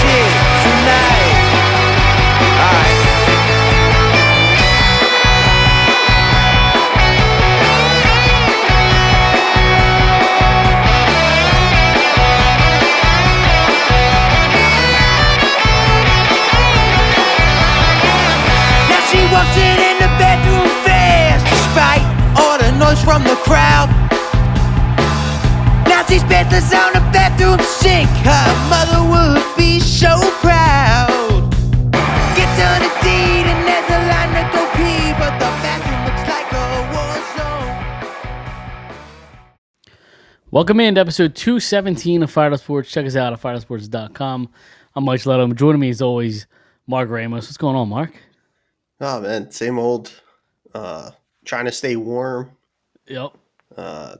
shit tonight. Alright. Now she walks in the bedroom fast, despite all the noise from the crowd. Now she's bedless on the bathroom sink. Her mother would be so proud. Gets on a deed and there's a line to go pee, but the bathroom looks like a war zone. Welcome in to episode 217 of Phired Sports. Check us out at phiredsports.com. I'm Mike Leto. Joining me as always, Mark Ramos. What's going on, Mark? Oh man, same old. Trying to stay warm. Yep. I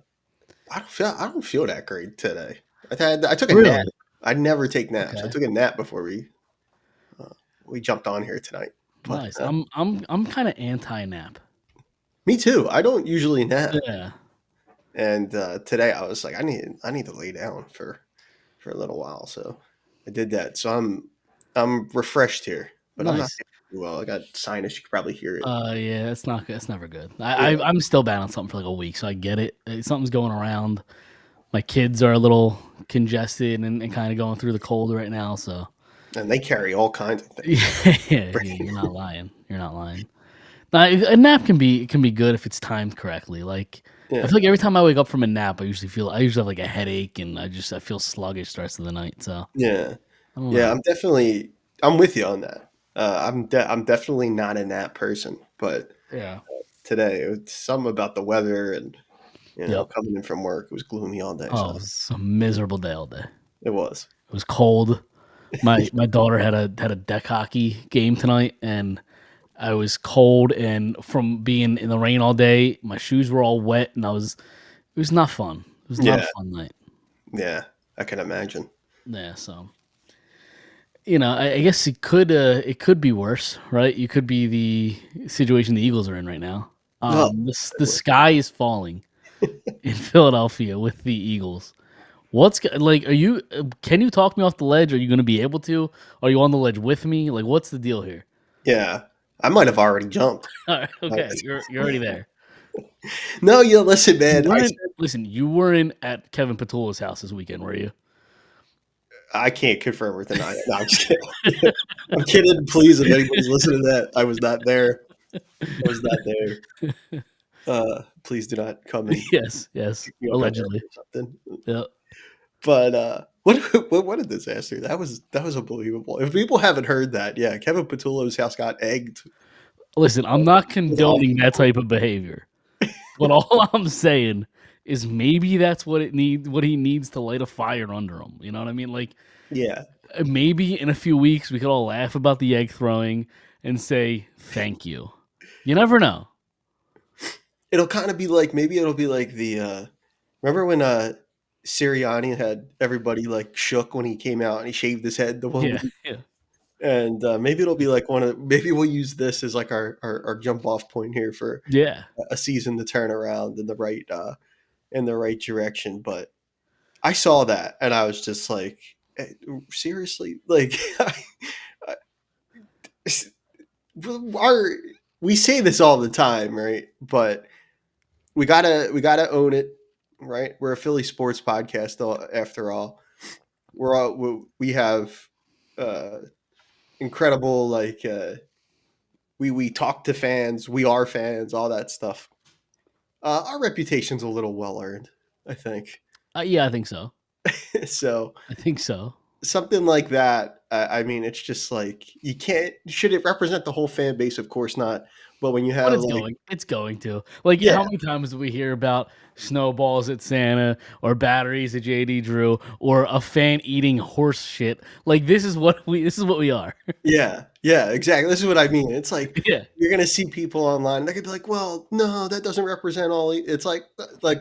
don't feel that great today. I took a Really? nap. I never take naps. Okay. I took a nap before we jumped on here tonight. But, Nice. I'm kind of anti-nap. Me too. I don't usually nap. Yeah. And today I was like, I need to lay down for a little while. So I did that. So I'm refreshed here, but I'm not Nice. feeling well. I got sinus. You can probably hear it. Yeah, it's not good. It's never good. I'm still bad on something for like a week, so I get it. Something's going around. My kids are a little congested and kind of going through the cold right now, so. And they carry all kinds of things. Yeah, you're not lying. You're not lying. Now, a nap can be good if it's timed correctly. Like I feel like every time I wake up from a nap, I usually have like a headache and I feel sluggish the rest of the night. So Yeah. I don't know. I'm with you on that. I'm definitely not a nap person, but Yeah. today it was something about the weather and Yep. coming in from work. It was gloomy all day. Oh, So it was a miserable day all day. it was. It was cold. My daughter had a deck hockey game tonight, and I was cold, and from being in the rain all day, my shoes were all wet, and it was not fun. It was not a fun night. Yeah, I can imagine. Yeah, so I guess it could be worse, right? You could be the situation the Eagles are in right now. The sky is falling in Philadelphia with the Eagles. Can you talk me off the ledge? Are you going to be able to? Are you on the ledge with me? Like, what's the deal here? Yeah, I might have already jumped. All right, okay, you're already there. No, listen, man. Listen, you weren't at Kevin Petula's house this weekend, were you? I can't confirm or deny it. No, I'm just kidding. I'm kidding. Please, if anybody's listening to that, I was not there. Please do not come in. Yes, allegedly. Something. Yeah. But what a disaster. That was unbelievable. If people haven't heard that, yeah, Kevin Petula's house got egged. Listen, I'm not condoning that type of behavior. But all I'm saying is maybe that's what he needs to light a fire under him. You know what I mean? Like, yeah, maybe in a few weeks we could all laugh about the egg throwing and say thank you. You never know. It'll kind of be like the remember when Sirianni had everybody like shook when he came out and he shaved his head the one week? Yeah. And maybe it'll be like maybe we'll use this as like our jump off point here for a season to turn around in the right direction. But I saw that and I was just like, seriously, like we say this all the time, right? But we gotta own it, right? We're a Philly sports podcast, though. After all, we have incredible we talk to fans, we are fans, all that stuff. Our reputation's a little well earned, I think. Yeah, I think so. So I think so. Something like that. I mean, it's just like you can't. Should it represent the whole fan base? Of course not. But when you have, it's going to. Like, how many times do we hear about snowballs at Santa or batteries at JD Drew or a fan eating horse shit? Like, this is what we are. Yeah, exactly. This is what I mean. It's like you're gonna see people online. They could be like, "Well, no, that doesn't represent all." It's like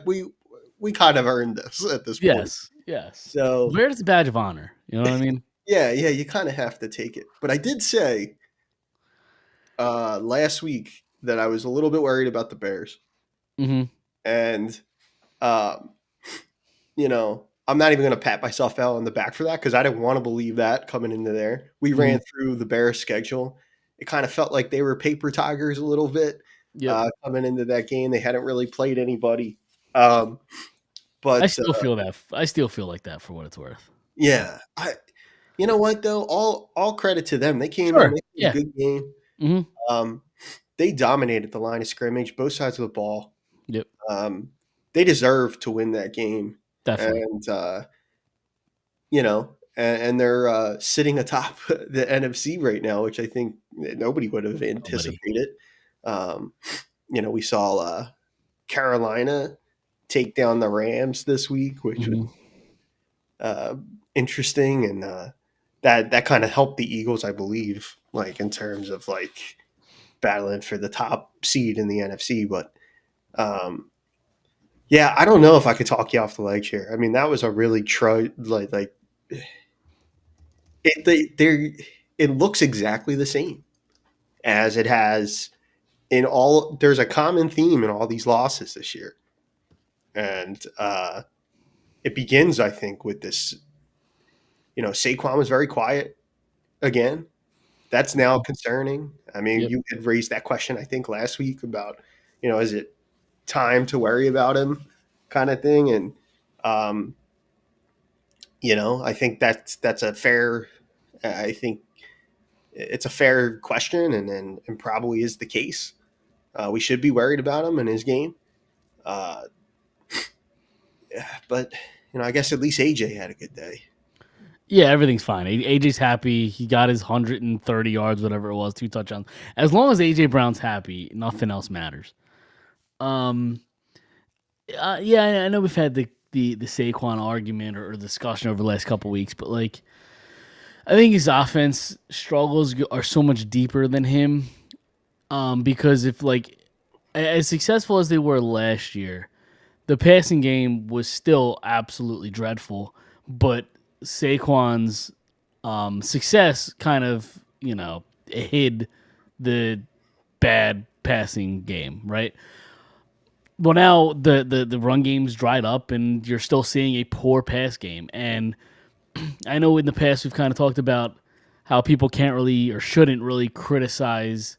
we kind of earned this at this point. Yes. So where's the badge of honor? You know what I mean? Yeah. You kind of have to take it. But I did say last week that I was a little bit worried about the Bears. Mm-hmm. And I'm not even going to pat myself out on the back for that because I didn't want to believe that coming into there. We ran Mhm. through the Bears schedule. It kind of felt like they were paper tigers a little bit Yep. coming into that game. They hadn't really played anybody. Um, I but still feel that. I still feel like that for what it's worth. yeah, you know what though? All credit to them. They came in, Sure. they played a Yeah. good game. Mhm. Um, they dominated the line of scrimmage, both sides of the ball. Yep. Um, they deserve to win that game, Definitely. and and they're sitting atop the NFC right now, which I think nobody would have Nobody. anticipated. Um, we saw Carolina take down the Rams this week, which was Mhm. uh, interesting, and that kind of helped the Eagles, I believe, like in terms of like battling for the top seed in the NFC. But yeah, I don't know if I could talk you off the ledge here. I mean, that was a really like it looks exactly the same as it has in all. There's a common theme in all these losses this year, and it begins, I think, with this. Saquon was very quiet again. That's now concerning. I mean, Yep. you had raised that question, I think, last week about, is it time to worry about him, kind of thing, and um, I think that's a fair. I think it's a fair question, and probably is the case. We should be worried about him and his game. Uh, but I guess at least AJ had a good day. Yeah, everything's fine. AJ's happy. He got his 130 yards, whatever it was, 2 touchdowns. As long as AJ Brown's happy, nothing else matters. Um, yeah, I know we've had the Saquon argument or discussion over the last couple weeks, but like, I think his offense struggles are so much deeper than him. Because if like as successful as they were last year, the passing game was still absolutely dreadful. But Saquon's success kind of hid the bad passing game, right? Well, now the run game's dried up, and you're still seeing a poor pass game. And I know in the past we've kind of talked about how people can't really or shouldn't really criticize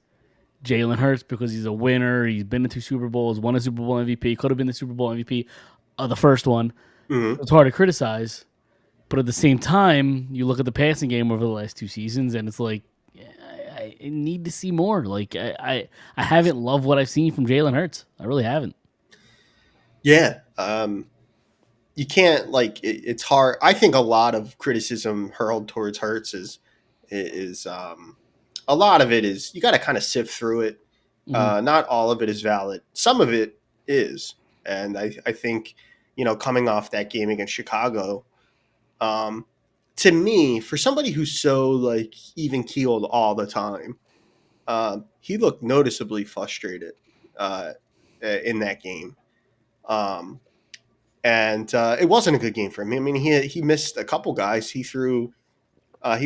Jalen Hurts because he's a winner. He's been to 2 Super Bowls, won a Super Bowl MVP, could have been the Super Bowl MVP, the first one. Mm-hmm. It's hard to criticize, but at the same time, you look at the passing game over the last 2 seasons, and it's like I need to see more. Like I haven't loved what I've seen from Jalen Hurts. I really haven't. Yeah, you can't it's hard. I think a lot of criticism hurled towards Hurts is a lot of it is you got to kind of sift through it. Mm-hmm. Not all of it is valid. Some of it is, and I think coming off that game against Chicago, um, to me, for somebody who's so like even keeled all the time, he looked noticeably frustrated uh, in that game. Um, and it wasn't a good game for him. I mean, he missed a couple guys. He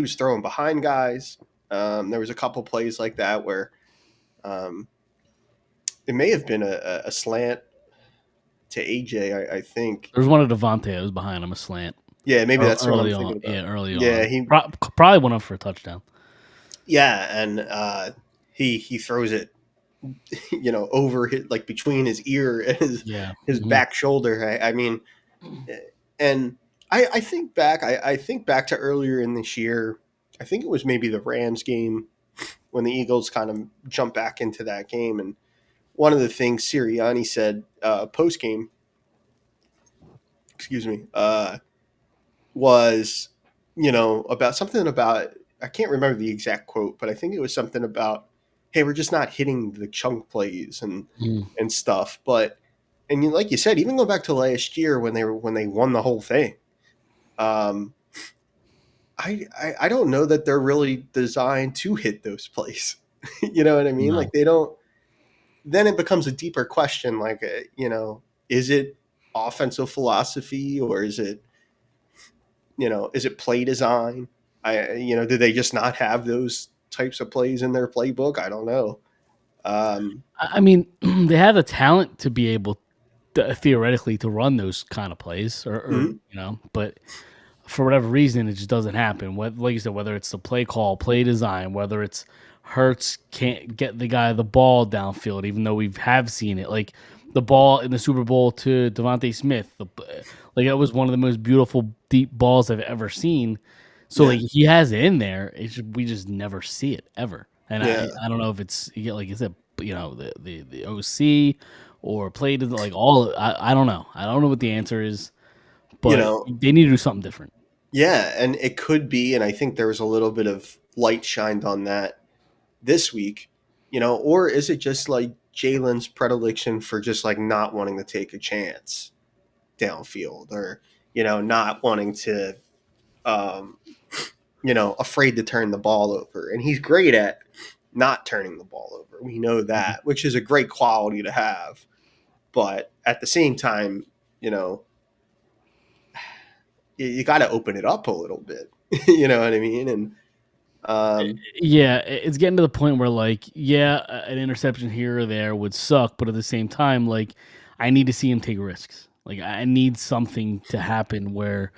was throwing behind guys. There was a couple plays like that where um, it may have been a slant to AJ. I think. There's one of Devontae that was behind him, a slant. Yeah, maybe that's what I'm Early on, thinking about. yeah, early Yeah, on. Probably went up for a touchdown. yeah, and he throws it, over his, like between his ear and Yeah. his Mm-hmm. back shoulder. I mean, and I think back. I think back to earlier in this year. I think it was maybe the Rams game when the Eagles kind of jumped back into that game, and one of the things Sirianni said post game, excuse me, was about something about, I can't remember the exact quote, but I think it was something about, hey, we're just not hitting the chunk plays and stuff. But like you said, even go back to last year when they won the whole thing. Um, I don't know that they're really designed to hit those plays. You know what I mean? No. Like they don't. Then it becomes a deeper question. Like is it offensive philosophy or is it play design? Do they just not have those types of plays in their playbook? I don't know. I mean, they have the talent to be able theoretically to run those kind of plays, or but for whatever reason, it just doesn't happen. Like you said, whether it's the play call, play design, whether it's Hurts can't get the guy the ball downfield, even though we have seen it. Like the ball in the Super Bowl to Devontae Smith, like that was one of the most beautiful deep balls I've ever seen. So like he has it in there. We just never see it ever. And I don't know if it's like is it the OC or played like all. I don't know. I don't know what the answer is, but they need to do something different. Yeah, and it could be, and I think there was a little bit of light shined on that this week, or is it just like Jalen's predilection for just like not wanting to take a chance downfield, or not wanting to, afraid to turn the ball over, and he's great at not turning the ball over. We know that, which is a great quality to have, but at the same time, you got to open it up a little bit. You know what I mean? And it's getting to the point where like, an interception here or there would suck, but at the same time, like, I need to see him take risks. Like, I need something to happen where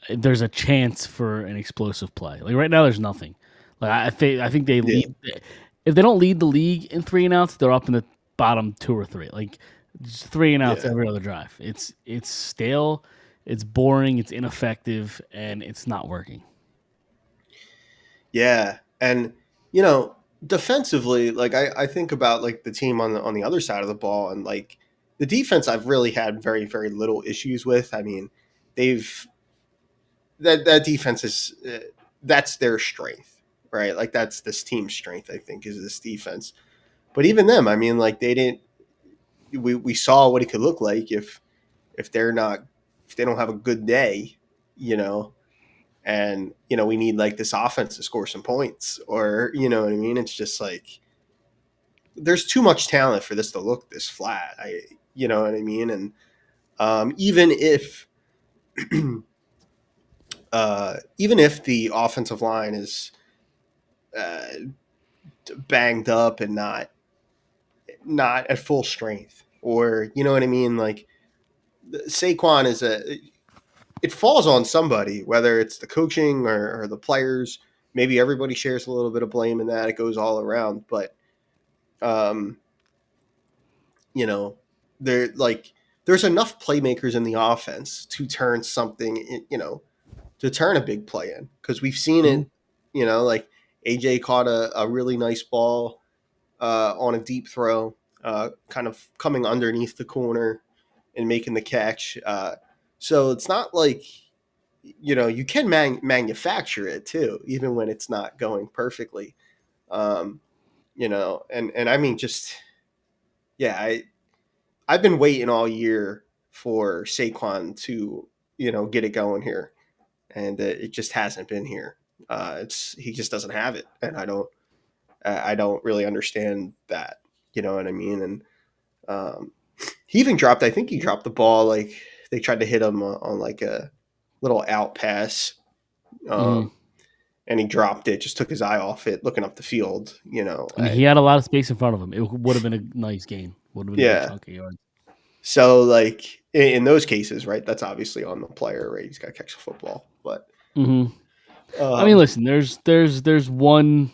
there's a chance for an explosive play. Like right now, there's nothing. Like I think they lead. If they don't lead the league in 3 and outs, they're up in the bottom 2 or 3. Like just 3 and outs every other drive. It's stale, it's boring, it's ineffective, and it's not working. Yeah, and defensively, like I think about like the team on the other side of the ball, and like the defense, I've really had very very little issues with. I mean, they've that defense is that's their strength, right? Like that's this team's strength. I think is this defense. But even them, I mean, like they didn't. We saw what it could look like if they're not if they don't have a good day, and we need like this offense to score some points, or what I mean. It's just like there's too much talent for this to look this flat. You know what I mean. And even if even if the offensive line is banged up and not at full strength, or you know what I mean, like Saquon is it falls on somebody, whether it's the coaching or the players. Maybe everybody shares a little bit of blame in that. It goes all around, but there's enough playmakers in the offense to turn something, to turn a big play in, because we've seen it. Like AJ caught a really nice ball on a deep throw, kind of coming underneath the corner and making the catch. So it's not like you can manufacture it too, even when it's not going perfectly. And I mean, just I've been waiting all year for Saquon to get it going here, and it just hasn't been here. He just doesn't have it, and I don't really understand that. You know what I mean? And he even dropped. I think he dropped the ball. Like they tried to hit him on like a little out pass, and he dropped it. Just took his eye off it, looking up the field. And he had a lot of space in front of him. It would have been a nice game. Would have been a chunk of yards. So like in those cases, right? That's obviously on the player, right? He's got to catch the football, but. I mean, listen. There's one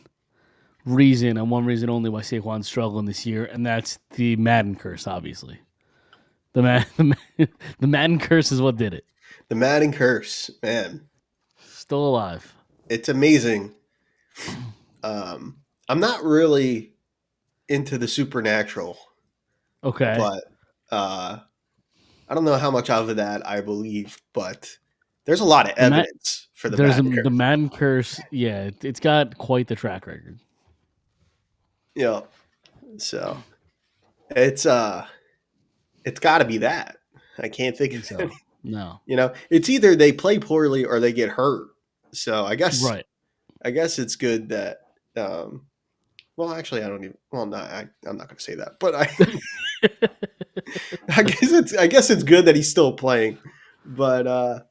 reason and one reason only why Saquon's struggling this year, and that's the Madden curse. Obviously, the Madden curse is what did it. The Madden curse, man, still alive. It's amazing. I'm not really into the supernatural. Okay, but I don't know how much of that I believe, but there's a lot of evidence for the Madden curse. The Madden curse, yeah, it's got quite the track record. Yeah, so it's got to be that. I can't think of so. No, it's either they play poorly or they get hurt. So I guess right. I guess it's good that. Well, actually, I don't even. Well, no, I'm not going to say that, but I guess it's good that he's still playing, but I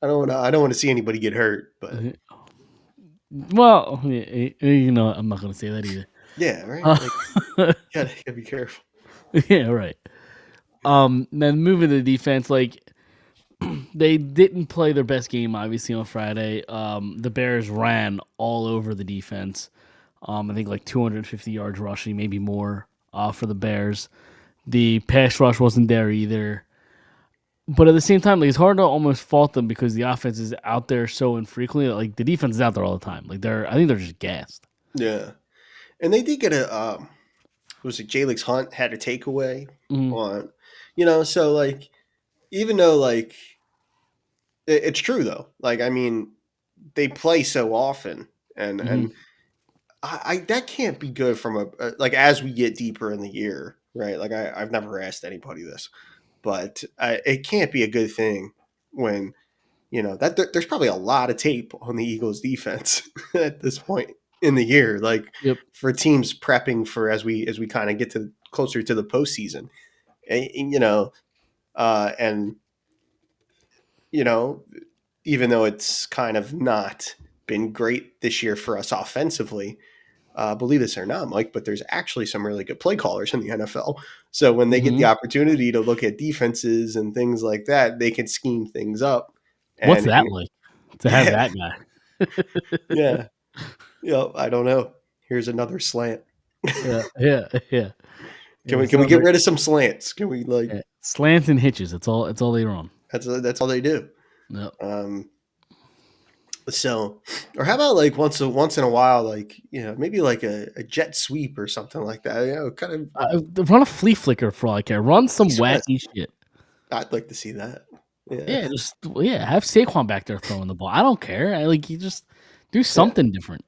don't want to see anybody get hurt. But well, I'm not going to say that either. Yeah, right. Like, gotta be careful. Yeah, right. Then moving to the defense, like they didn't play their best game, obviously, on Friday. The Bears ran all over the defense. I think like 250 yards rushing, maybe more, for the Bears. The pass rush wasn't there either. But at the same time, like it's hard to almost fault them because the offense is out there so infrequently. Like the defense is out there all the time. Like I think they're just gassed. Yeah, and they did get was it Jalix Hunt had a takeaway Mm-hmm. on, so like even though like it's true though, like I mean they play so often, and Mm-hmm. I that can't be good from like as we get deeper in the year, right? Like I've never asked anybody this, but it can't be a good thing when that there's probably a lot of tape on the Eagles defense at this point in the year, like Yep. for teams prepping for as we kind of get to closer to the postseason, and, and you know, even though it's kind of not been great this year for us offensively, believe this or not, Mike, but there's actually some really good play callers in the NFL. So when they get the Mm-hmm. opportunity to look at defenses and things like that, they can scheme things up. What's And that like to have yeah, that guy? yeah, I don't know. Here's another slant. Yeah, yeah, yeah. Can Yeah, we it can we sounds get like rid of some slants? Can we like slants and hitches. That's all. That's all they run. that's all they do. Yep. So, or how about like once in a while, like maybe like a jet sweep or something like that. Kind of Run a flea flicker for all I care. Run some east west. wacky shit. I'd like to see that. Yeah, Yeah, just have Saquon back there throwing the ball. I don't care. You just do yeah. something different.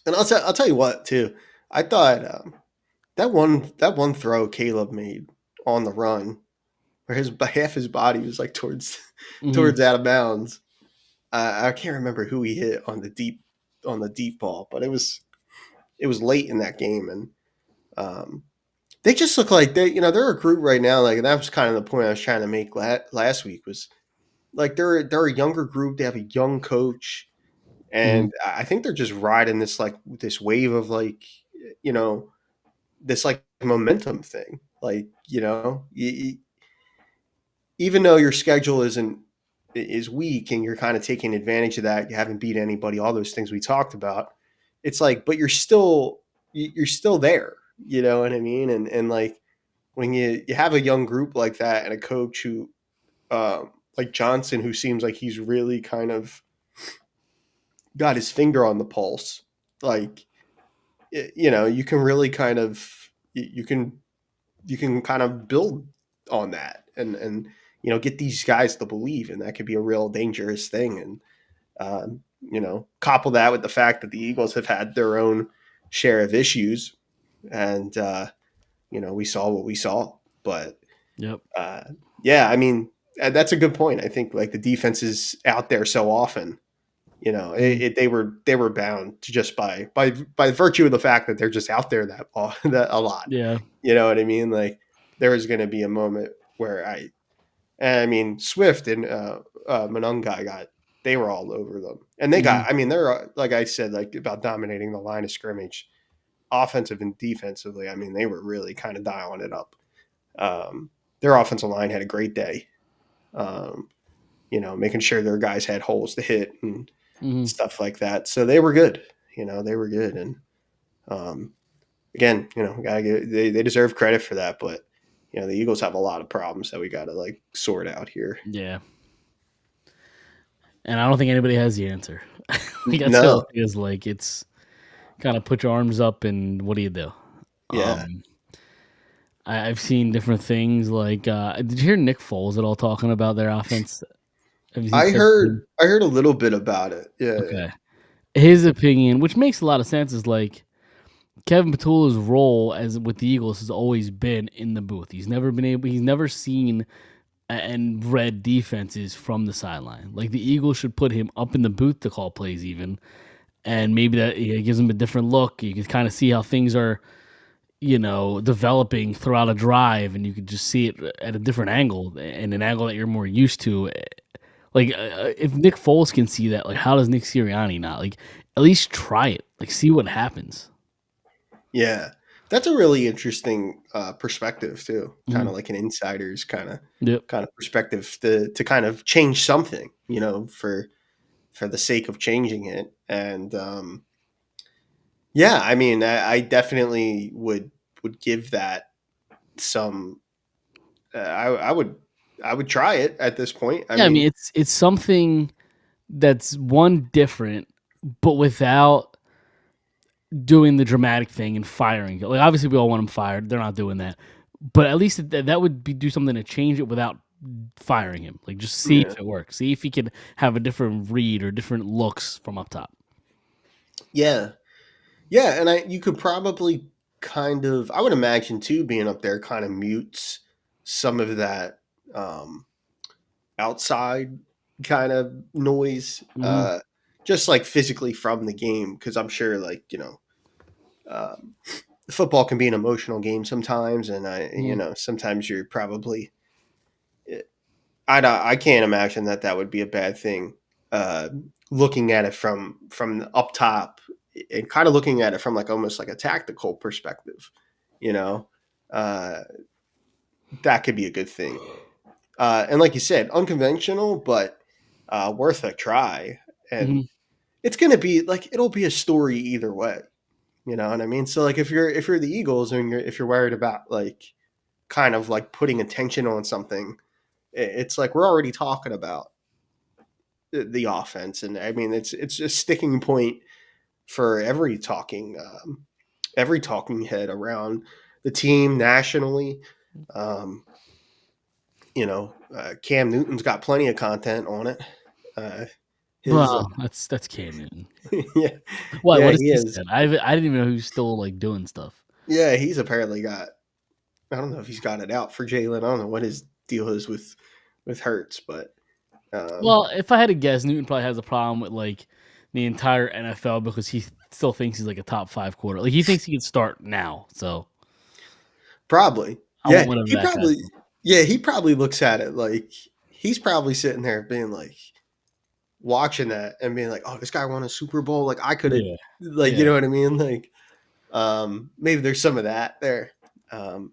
And I'll tell you what too. I thought that one throw Caleb made on the run, where half his body was like towards Mm-hmm. towards out of bounds. I can't remember who he hit on the deep ball, but it was late in that game, and they just look like they're a group right now. Like, and that was kind of the point I was trying to make last week, was like they're a younger group. They have a young coach, Mm-hmm. and I think they're just riding this wave of like you know this like momentum thing. Like even though your schedule is weak and you're kind of taking advantage of that, you haven't beat anybody, all those things we talked about. It's like, but you're still there. You know what I mean? And like when you have a young group like that and a coach who like Johnson, who seems like he's really kind of got his finger on the pulse, like you can really kind of you can kind of build on that and get these guys to believe, and that could be a real dangerous thing. And couple that with the fact that the Eagles have had their own share of issues, and we saw what we saw. But Yep. yeah, I mean that's a good point. I think like the defense is out there so often. Mm-hmm. They were bound to, just by virtue of the fact that they're just out there that a lot. Yeah. You know what I mean? Like there was going to be a moment where I mean Swift and Monungai they were all over them, and they Mm-hmm. got. I mean they're like I said, like about dominating the line of scrimmage, offensive and defensively. I mean they were really kind of dialing it up. Their offensive line had a great day. Um, making sure their guys had holes to hit and Mm-hmm. stuff like that. So they were good. They were good. And again, they deserve credit for that. But the Eagles have a lot of problems that we got to like sort out here. Yeah. And I don't think anybody has the answer. That's the No, other thing is like it's kind of put your arms up and what do you do? yeah, Um, I've seen different things. Like, did you hear Nick Foles at all talking about their offense? Have you seen I clips of heard him? I heard a little bit about it. Yeah, Okay. His opinion, which makes a lot of sense, is like Kevin Petula's role as with the Eagles has always been in the booth. He's never seen and read defenses from the sideline. Like the Eagles should put him up in the booth to call plays, even, and maybe that gives him a different look. You can kind of see how things are, developing throughout a drive, and you could just see it at a different angle and an angle that you're more used to. Like, if Nick Foles can see that, like, how does Nick Sirianni not? Like, at least try it. Like, see what happens. yeah. That's a really interesting perspective too. Kind Mhm. of like an insider's Yep. kind of perspective to kind of change something, for the sake of changing it. And yeah, I mean, I definitely would give that some. I would try it at this point. I Yeah, I mean, mean, it's something that's one different, but without doing the dramatic thing and firing. Like obviously, we all want him fired. They're not doing that, but at least that would be do something to change it without firing him. Like just see yeah, if it works. See if he can have a different read or different looks from up top. yeah, yeah, and you could probably kind of, I would imagine too, being up there kind of mutes some of that outside kind of noise, Hmm. just like physically from the game, because I'm sure, like, football can be an emotional game sometimes, and Hmm. sometimes you're probably, I can't imagine that would be a bad thing. Uh, Looking at it from up top, and kind of looking at it from like almost like a tactical perspective, you know, uh, that could be a good thing. And like you said, unconventional, but worth a try. And Hmm. it's gonna be like, it'll be a story either way. You know what I mean? So like, if you're the Eagles, and if you're worried about like kind of like putting attention on something, it's like we're already talking about the offense, and I mean it's a sticking point for every talking head around the team nationally. Um, Cam Newton's got plenty of content on it. Uh, his Well, that's Cam Newton. yeah, What? yeah, What has he he is. said? I didn't even know he was still like doing stuff. Yeah, he's apparently got. I don't know if he's got it out for Jalen. I don't know what his deal is with Hurts, but um, Well, if I had to guess, Newton probably has a problem with like the entire NFL because he still thinks he's like a top 5 quarter. Like he thinks he can start now. So probably, I want yeah, whatever he that guy's probably, doing. yeah, he probably looks at it like he's probably sitting there being like watching that and being like, "Oh, this guy won a Super Bowl. Like I could have, Yeah, like, you yeah. know what I mean? Like, maybe there's some of that there." Um,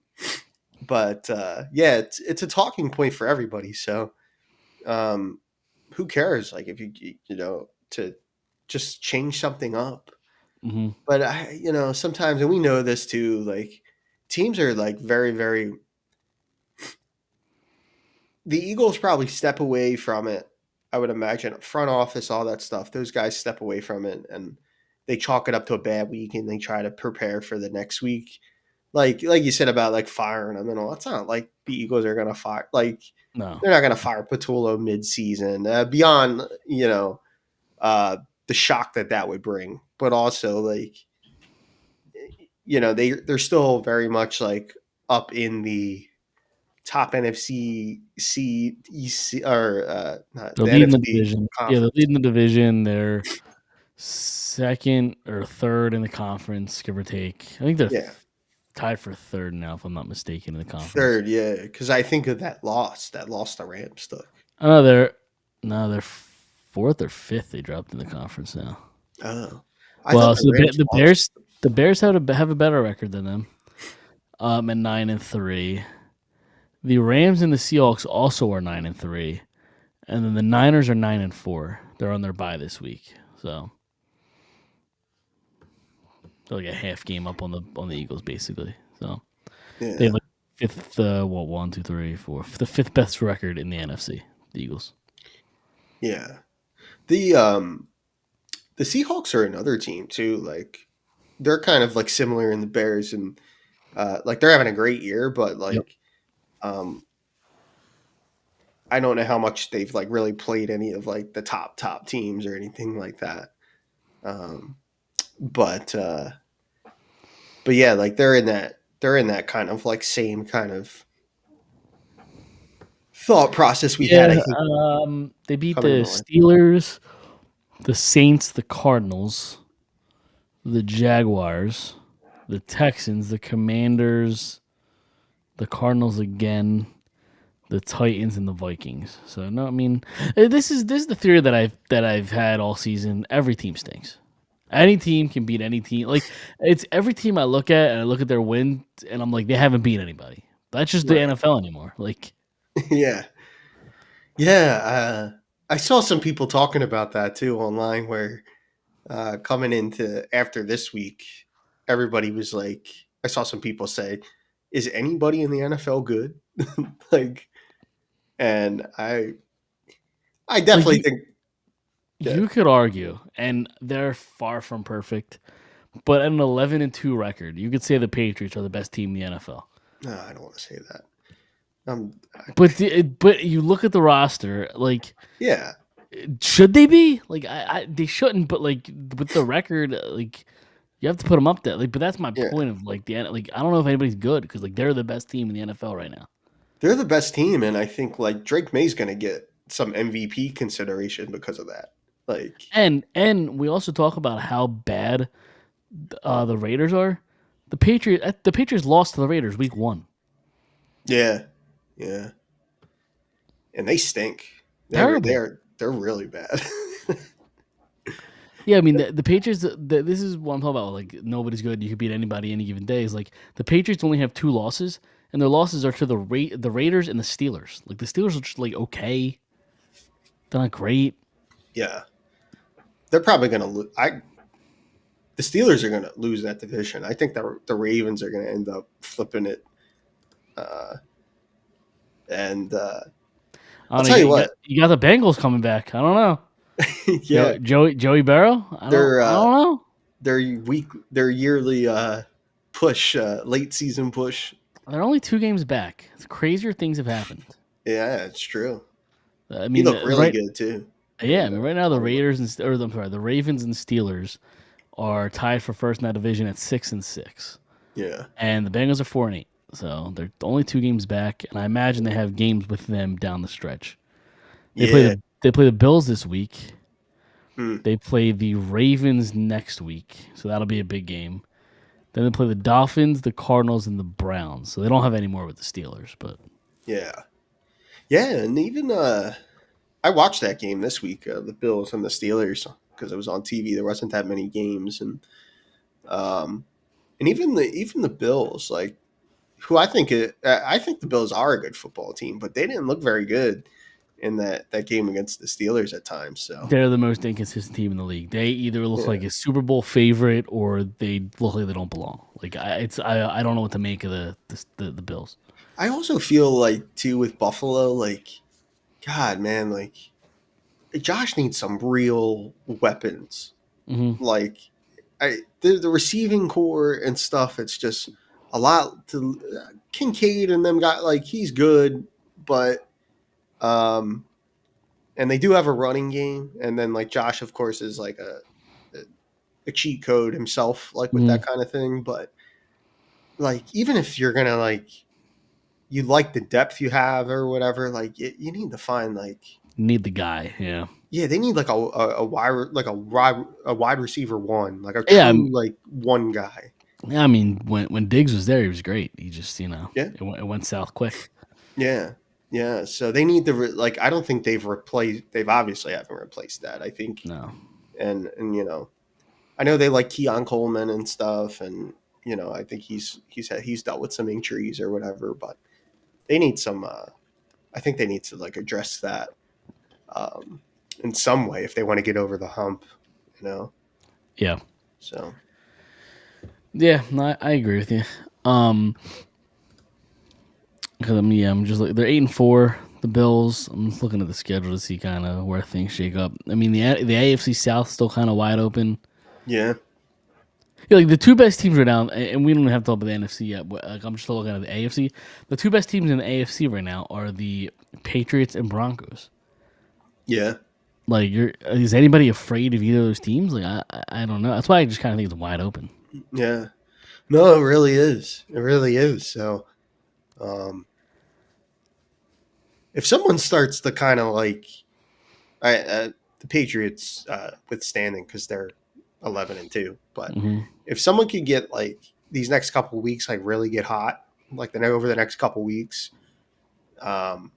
but yeah, it's a talking point for everybody. So um, who cares? Like if to just change something up. Hmm. But sometimes, and we know this too, like teams are like very, very. The Eagles probably step away from it. I would imagine front office, all that stuff. Those guys step away from it and they chalk it up to a bad week, and they try to prepare for the next week. Like you said about like firing them and all. It's not like the Eagles are gonna fire, like No. they're not gonna fire Patullo mid-season. Beyond the shock that would bring, but also like they're still very much like up in the top NFC seed, EC, or They're the leading the NFC division. Yeah, they're conference. leading the division. They're second or third in the conference, give or take. I think they're Yeah, tied for third now, if I'm not mistaken, in the conference. third. Yeah, because I think of that loss the Rams took. Oh, they're fourth or fifth. They dropped in the conference now. Oh, I thought Well, the so Rams the lost. Bears have a better record than them. At 9-3. The Rams and the Seahawks also are 9-3, and then the Niners are 9-4. They're on their bye this week, so they're like a half game up on the Eagles basically. So they have Yeah, like fifth, one, two, three, four, the fifth best record in the NFC. The Eagles. yeah. The Seahawks are another team too. Like they're kind of like similar in the Bears, and like they're having a great year, but Yep. like um, I don't know how much they've like really played any of like the top teams or anything like that. Um, but yeah, like they're in that kind of like same kind of thought process we had. I Yeah. think They beat coming the on. Steelers, the Saints, the Cardinals, the Jaguars, the Texans, the Commanders, the Cardinals again, the Titans, and the Vikings. So no, I mean this is the theory that I've had all season. Every team stinks. Any team can beat any team. Like it's every team I look at and I look at their wins and I'm like, they haven't beat anybody. That's just the Right. NFL anymore. Like, Yeah. Yeah. I saw some people talking about that too online where coming into after this week, everybody was like, I saw some people say, is anybody in the NFL good? Like, and I like definitely think, yeah, you could argue, and they're far from perfect, but at an 11-2 record, you could say the Patriots are the best team in the NFL. no, I don't want to say that. Um, But you look at the roster, like yeah, should they be? Like they shouldn't, but like with the record, like you have to put them up there. Like, but that's my yeah, point of like like I don't know if anybody's good because like they're the best team in the NFL right now. they're the best team, and I think like Drake May's going to get some MVP consideration because of that. Like, And we also talk about how bad the Raiders are. The Patriots lost to the Raiders week 1. yeah, yeah, and they stink. Terrible. They're really bad. Yeah, I mean the Patriots. This is what I'm talking about. Like nobody's good. You could beat anybody any given day. Is like the Patriots only have 2 losses, and their losses are to the Raiders and the Steelers. Like the Steelers are just like okay, they're not great. Yeah, they're probably going to lose. The Steelers are going to lose that division. I think the Ravens are going to end up flipping it. Uh, and I I'll don't know. tell you what, You got the Bengals coming back. I don't know. yeah, Joey Barrow. their I don't know. their yearly push, late season push. They're only 2 games back. Crazier things have happened. Yeah, it's true. I He mean, looked really good too. yeah. I mean, right now the Hollywood. Raiders I'm sorry, the Ravens and Steelers are tied for first in that division at 6-6. Yeah, And the Bengals are 4-8, so they're only 2 games back. And I imagine they have games with them down the stretch. yeah. They play the Bills this week. Hmm. They play the Ravens next week, so that'll be a big game. Then they play the Dolphins, the Cardinals, and the Browns. So they don't have any more with the Steelers, but Yeah, yeah, and even I watched that game this week, the Bills and the Steelers, because it was on TV. There wasn't that many games, um, and even the Bills, like who I think the Bills are a good football team, but they didn't look very good in that game against the Steelers at times. So they're the most inconsistent team in the league. They either look yeah, like a Super Bowl favorite or they look like they don't belong. Like I don't know what to make of the Bills. I also feel like too with Buffalo, like God, man, like Josh needs some real weapons. Hmm. Like the receiving core and stuff. It's just a lot to Kincaid and them got like he's good, but um, and they do have a running game, and then like Josh, of course, is like a cheat code himself, like with Hmm. that kind of thing. But like even if you're gonna like you like the depth you have or whatever, like you need to find like Need the guy, yeah. yeah, they need like a wide receiver one, like a Yeah, true like one guy. yeah. I mean, when Diggs was there, he was great. He just, Yeah, it went south quick. yeah, yeah. So they need to like. I don't think they've replaced. They've obviously haven't replaced that. I think, No, and I know they like Keon Coleman and stuff, and I think he's dealt with some injuries or whatever, but they need some. I think they need to like address that um, in some way if they want to get over the hump. You know, yeah, so yeah. No, I agree with you. Because I'm just like they're 8-4. The Bills. I'm just looking at the schedule to see kind of where things shake up. I mean, the AFC South still kind of wide open. yeah, Yeah, like the 2 best teams right now, and we don't have to talk about the NFC yet. But like I'm just looking at the AFC. The 2 best teams in the AFC right now are the Patriots and Broncos. yeah. Like, is anybody afraid of either of those teams? Like, I don't know. That's why I just kind of think it's wide open. Yeah. No, it really is. It really is. So, um, if someone starts to kind of like, the Patriots, withstanding because they're 11-2, but Hmm. if someone could get like these next couple of weeks, like really get hot, like over the next couple of weeks, um,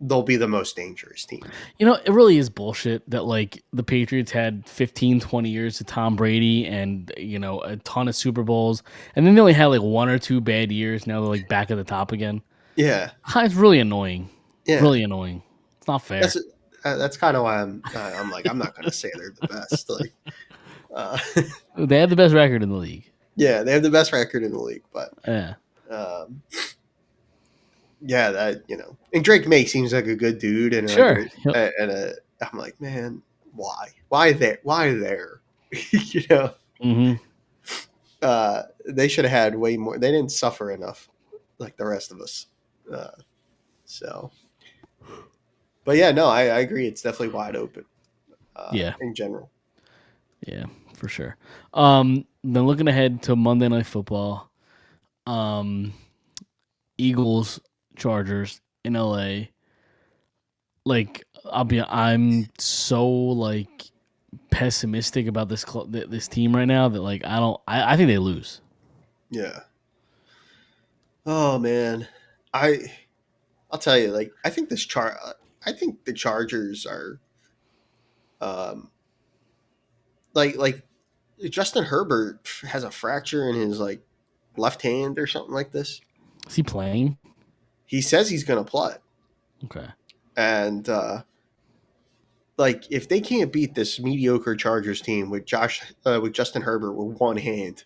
they'll be the most dangerous team. You know, it really is bullshit that like the Patriots had 15, 20 years to Tom Brady and, you know, a ton of Super Bowls, and then they only had like 1 or 2 bad years. Now they're like back at the top again. Yeah, It's really annoying. yeah. Really annoying. It's not fair. That's kind of why I'm like I'm not gonna say they're the best. Like, uh, They have the best record in the league. yeah, they have the best record in the league, but Yeah. um, yeah, that and Drake May seems like a good dude and like Sure. Yep. I'm like, man, why there, you know. Mm-hmm. They should have had way more. They didn't suffer enough like the rest of us. Uh, so, but yeah, no, I agree. It's definitely wide open. Yeah. In general. Yeah, for sure. Then looking ahead to Monday Night Football, Eagles, Chargers in LA. Like I'm so like pessimistic about this team right now that like I think they lose. Yeah. Oh man, I'll tell you. Like, I think I think the Chargers are, um, like Justin Herbert has a fracture in his like left hand or something like this. Is he playing? He says he's gonna play, Okay. and like if they can't beat this mediocre Chargers team with Justin Herbert with one hand,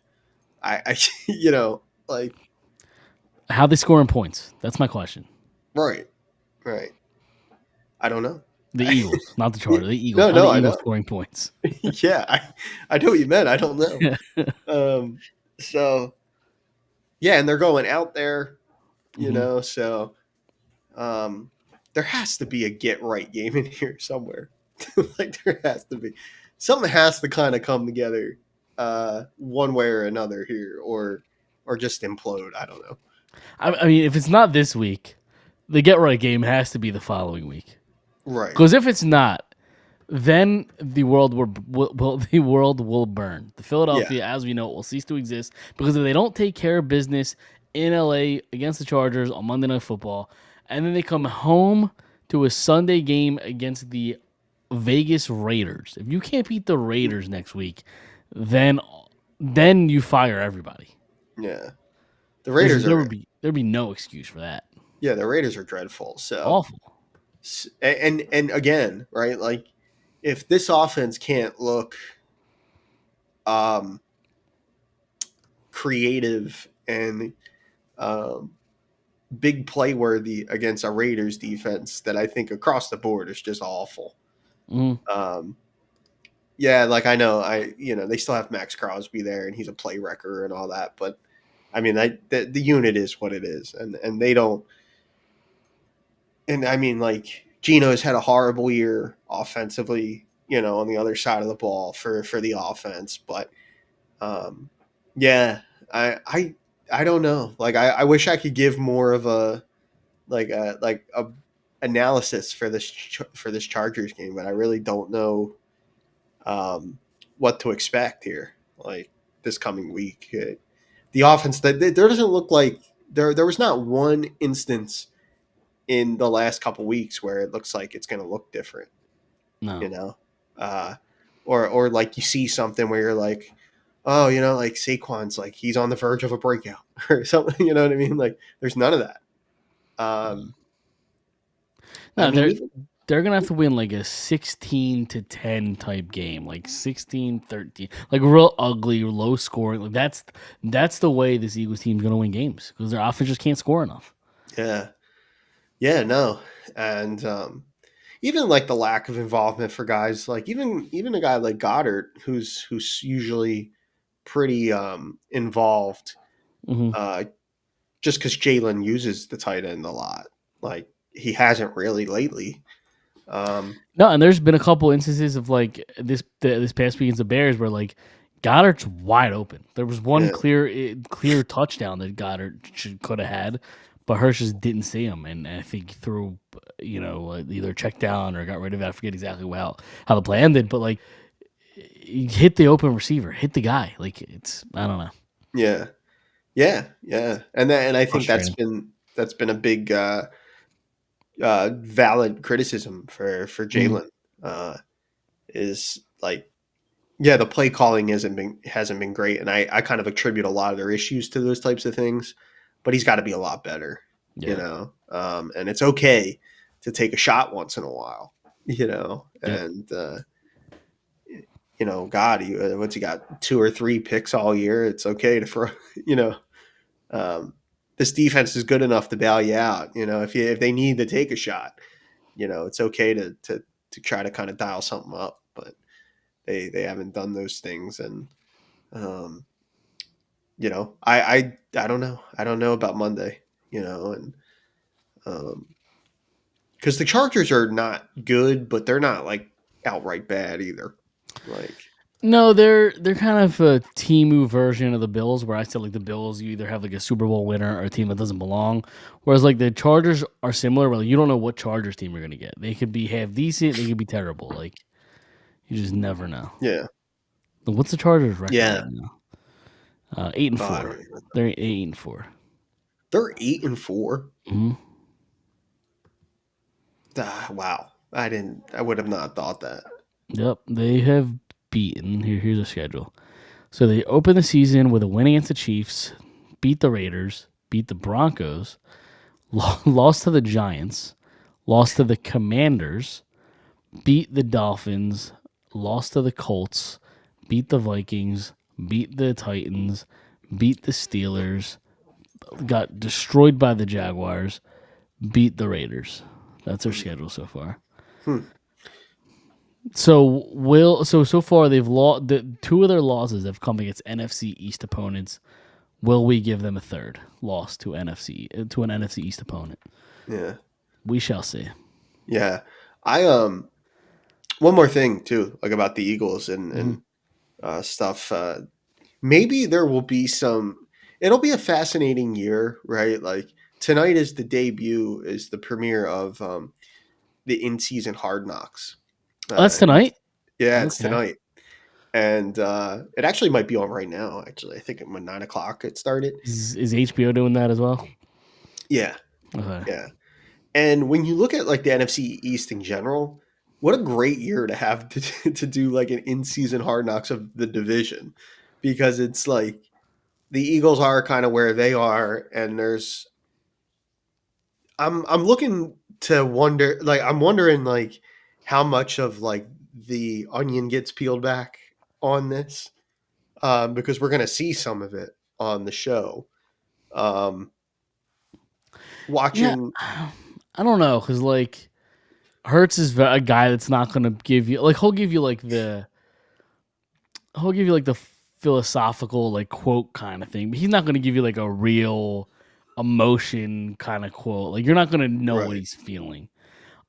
I like How they scoring points? That's my question. right, right. I don't know. The Eagles, not the Chargers. The Eagles. No, How the I Eagles know. scoring points? Yeah, I know what you meant. I don't know. So yeah, and they're going out there, Mhm. So there has to be a get right game in here somewhere. Like there has to be something has to kind of come together, one way or another here, or just implode. I don't know. I mean, if it's not this week, the get right game has to be the following week. Right. Because if it's not, then the world the world will burn. The Yeah. Philadelphia, as we know, will cease to exist because if they don't take care of business in LA against the Chargers on Monday Night Football, and then they come home to a Sunday game against the Vegas Raiders. If you can't beat the Raiders next week, then you fire everybody. Yeah. The Raiders There are. would be no excuse for that. Yeah, the Raiders are dreadful. So Awful. and again, right? Like if this offense can't look um creative and um big play worthy against a Raiders defense that I think across the board is just awful. Mhm. Yeah, like I know they still have Max Crosby there and he's a play wrecker and all that, but I mean the unit is what it is, and they don't. And I mean, like Gino's had a horrible year offensively, on the other side of the ball for the offense, but um, yeah, I don't know. Like I wish I could give more of a analysis for this Chargers game, but I really don't know what to expect here. Like this coming week, the offense there doesn't look like there was not one instance in the last couple weeks where it looks like it's going to look different, No. uh, or like you see something where you're like, oh, like Saquon's like he's on the verge of a breakout or something. You know what I mean? Like there's none of that. I No, mean, they're gonna have to win like a 16-10 type game, like 16-13, like real ugly, low scoring. Like that's the way this Eagles team's gonna win games because their offense just can't score enough. yeah, no, and even like the lack of involvement for guys like even a guy like Goddard who's usually pretty involved, Mm-hmm. just because Jalen uses the tight end a lot. Like he hasn't really lately. No, and there's been a couple instances of like this past week against the Bears where like Goddard's wide open. There was one Yeah. clear touchdown that Goddard could have had, but Hirsch just didn't see him, and I think he threw either checked down or got rid of it. I forget exactly how the play ended, but like he hit the open receiver, hit the guy. Like I don't know. Yeah, and I think Frustrating. that's been a big valid criticism for Mhm. Jalen is like, yeah, the play calling hasn't been great, and I kind of attribute a lot of their issues to those types of things. But he's got to be a lot better, Yeah. and it's okay to take a shot once in a while, Yep. and God, what's he got, 2 or 3 picks all year? It's okay to throw, you know, um, this defense is good enough to bail you out. If they need to take a shot, it's okay to try to kind of dial something up, but they haven't done those things, and um, I don't know. I don't know about Monday, and because the Chargers are not good, but they're not like outright bad either. Like, No, they're kind of a Timu version of the Bills, where I said like the Bills, you either have like a Super Bowl winner or a team that doesn't belong. Whereas like the Chargers are similar, where like, you don't know what Chargers team you're gonna get. They could be half decent, they could be terrible. Like you just never know. yeah, But what's the Chargers record right yeah. now? 8 and I 4. don't even. They're 8 and 4. They're 8-4. Mm-hmm. Wow, I didn't. I would have not thought that. Yep, they have beaten. Here's a schedule. So they open the season with a win against the Chiefs, beat the Raiders, beat the Broncos, lost to the Giants, lost to the Commanders, beat the Dolphins, lost to the Colts, beat the Vikings, beat the Titans, beat the Steelers, got destroyed by the Jaguars, beat the Raiders. That's their schedule so far. Hmm. So far they've lost. The two of their losses have come against NFC East opponents. Will we give them a third loss to an NFC East opponent? Yeah, We shall see. yeah. I One more thing too, like about the Eagles and Mhm. stuff. Maybe there will be some. It'll be a fascinating year, right? Like tonight is the premiere of the in season Hard Knocks. Oh, that's And tonight. yeah, it's Okay. tonight, and it actually might be on right now. Actually, I think at 9 o'clock it started. Is HBO doing that as well? Yeah, Okay. yeah. And when you look at like the NFC East in general, what a great year to have to do like an in season Hard Knocks of the division, because it's like the Eagles are kind of where they are, and I'm looking to wonder, like I'm wondering like how much of like the onion gets peeled back on this, because we're gonna see some of it on the show. Um, Yeah, Watching, I don't know because like Hertz is a guy that's not going to give you like he'll give you like the philosophical like quote kind of thing, but he's not going to give you like a real emotion kind of quote. Like you're not going to know what right? he's feeling.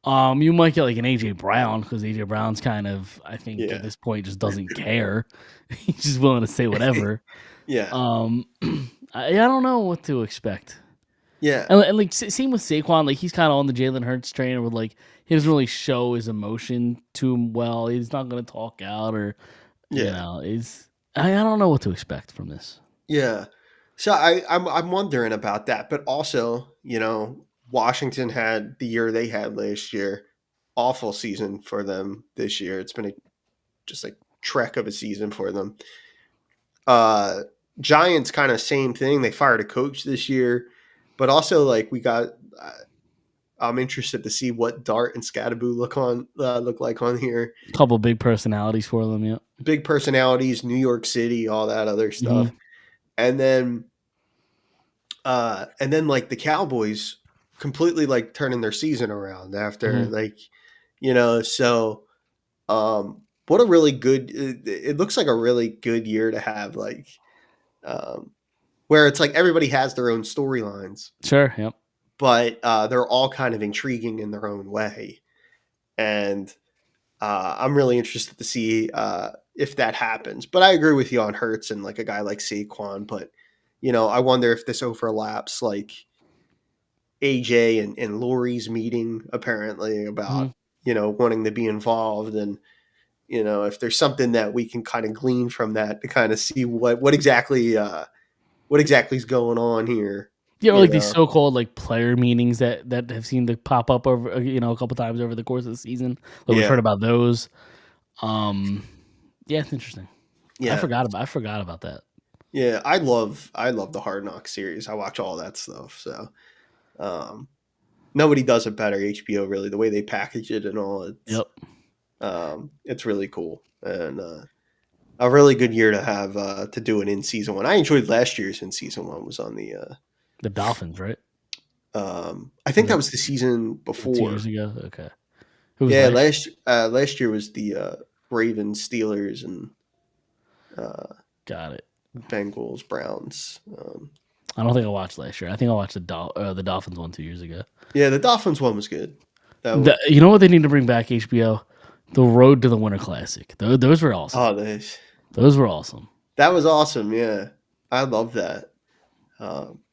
You might get like an AJ Brown because AJ Brown's kind of, I think at Yeah, this point just doesn't care. He's just willing to say whatever. yeah, Um, I don't know what to expect. yeah, And like same with Saquon, like he's kind of on the Jalen Hurts train, where like he doesn't really show his emotion to him well. He's not going to talk out, or yeah. is I don't know what to expect from this. Yeah. So I'm wondering about that, but also, Washington had the year they had last year, awful season for them this year. It's been just like trek of a season for them. Uh Giants kind of same thing. They fired a coach this year, but also like we got. I'm interested to see what Dart and Scadaboo look like on here. Couple big personalities for them, yeah. Big personalities, New York City, all that other Hmm. stuff, and then like the Cowboys completely like turning their season around after Hmm. like so what a really good it looks like a really good year to have like um where it's like everybody has their own storylines, Sure, yep. but they're all kind of intriguing in their own way, and I'm really interested to see if that happens. But I agree with you on Hurts and like a guy like Saquon, but I wonder if this overlaps like AJ and Lori's meeting apparently Hmm. about wanting to be involved, and if there's something that we can kind of glean from that to kind of see what exactly is going on here. Yeah, or You like these know, so-called like player meetings that have seemed to pop up over a couple times over the course of the season. Like we've heard yeah, about those. Yeah, it's interesting. yeah, I forgot about that. yeah. I love the Hard Knock series. I watch all that stuff. So um, nobody does it better. HBO really, the way they package it and all. Yep. It's really cool and a really good year to have to do an in season one. I enjoyed last year's in season one. Was on the The Dolphins, right? I Was think that that was the season 2 years before. ago? Okay. Who was Yeah, last? last year was the Ravens, Steelers, and uh, Got it. Bengals, Browns. I don't think I watched last year. I think I watched the Dolphins one 2 years ago. Yeah, the Dolphins one was good. That was, You know what they need to bring back HBO? The Road to the Winter Classic. Those were awesome. oh, Those were awesome. that was awesome. Yeah, I love that.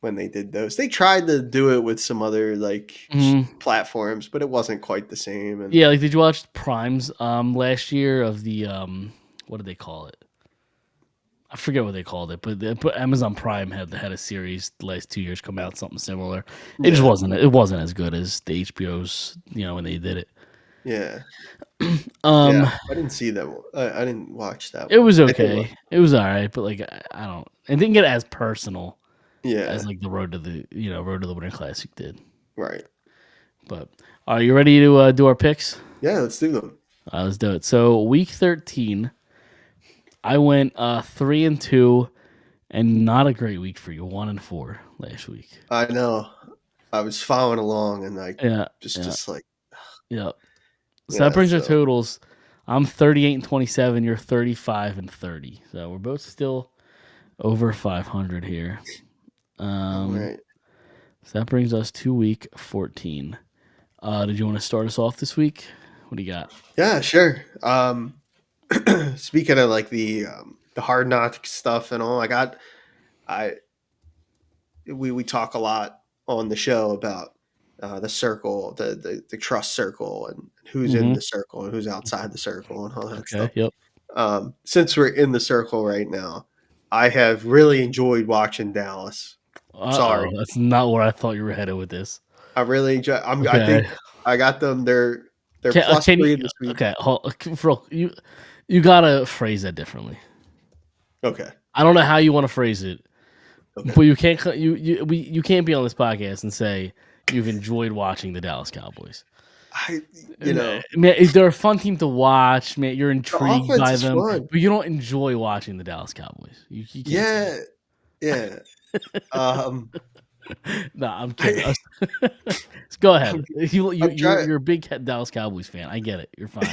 When they did those, they tried to do it with some other platforms, but it wasn't quite the same. And Yeah, like did you watch Prime's last year of the what did they call it? I forget what they called it, but Amazon Prime had a series the last 2 years come out something similar. It just yeah, wasn't as good as the HBO's when they did it. yeah, Um, yeah. I didn't see that one. I didn't watch that it one. was I think okay. It was all right, but like I don't. It didn't get as personal yeah, as like the Road to the Winter Classic did. right. But are you ready to do our picks? Yeah, let's do them. Let's do it. So week 13, I went 3-2, and not a great week for you. 1-4 last week. I know. I was following along, and I Yeah, just like yeah. So that yeah. brings our So totals. I'm 38-27. You're 35-30. So we're both still over 500 here. all right. So that brings us to week 14. Did you want to start us off this week? What do you got? Yeah, sure. Speaking of like the hard knock stuff and all, I we talk a lot on the show about the circle, the trust circle, and who's in Mm-hmm. the circle and who's outside the circle and all that Okay. stuff. Yep. Since we're in the circle right now, I have really enjoyed watching Dallas. Uh-oh. Sorry, That's not where I thought you were headed with this. I really enjoy. I Okay. think I got them. They're plus Can three you? this week. Okay. You gotta phrase that differently. Okay. I don't know how you want to phrase it, Okay. but you can't be on this podcast and say you've enjoyed watching the Dallas Cowboys. Man, they're a fun team to watch. Man, you're the intrigued offense by is them, fun. but you don't enjoy watching the Dallas Cowboys. You can't say Yeah, yeah. that. No, I'm kidding. Go ahead. I'm trying. You're a big Dallas Cowboys fan. I get it. You're fine.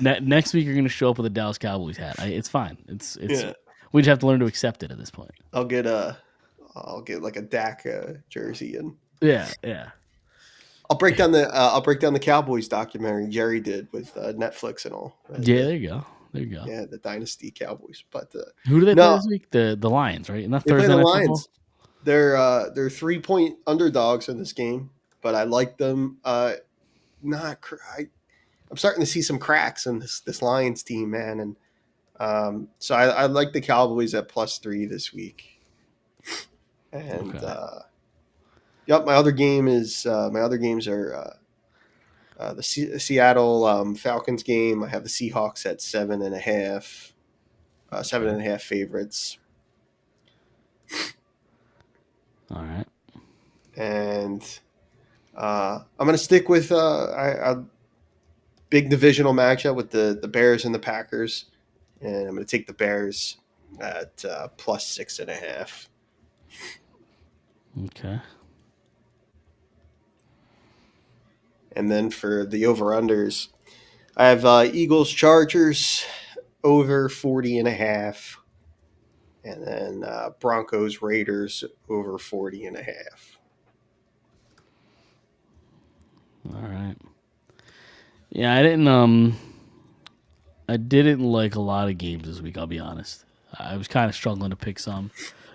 Next week you're going to show up with a Dallas Cowboys hat. It's fine. It's Yeah. we just have to learn to accept it at this point. I'll get like a Dak jersey, and Yeah. I'll break down the Cowboys documentary Jerry did with Netflix and all. Yeah, there you go. Yeah, the Dynasty Cowboys. But Who do they play no, this week? The Lions, right? And that they play Thursday the night football. Lions. They're 3-point underdogs in this game, but I like them. Not cr- I'm starting to see some cracks in this Lions team, man, and so I like the Cowboys at +3 this week. And Okay. yep, my other games are the Seattle Falcons game. I have the Seahawks at 7.5, 7.5 favorites, All right. and I'm going to stick with a big divisional matchup with the Bears and the Packers, and I'm going to take the Bears at +6.5. Okay. And then for the over-unders, I have Eagles Chargers over 40.5, and then Broncos Raiders over 40.5. All right. Yeah, I didn't like a lot of games this week, I'll be honest. I was kind of struggling to pick some.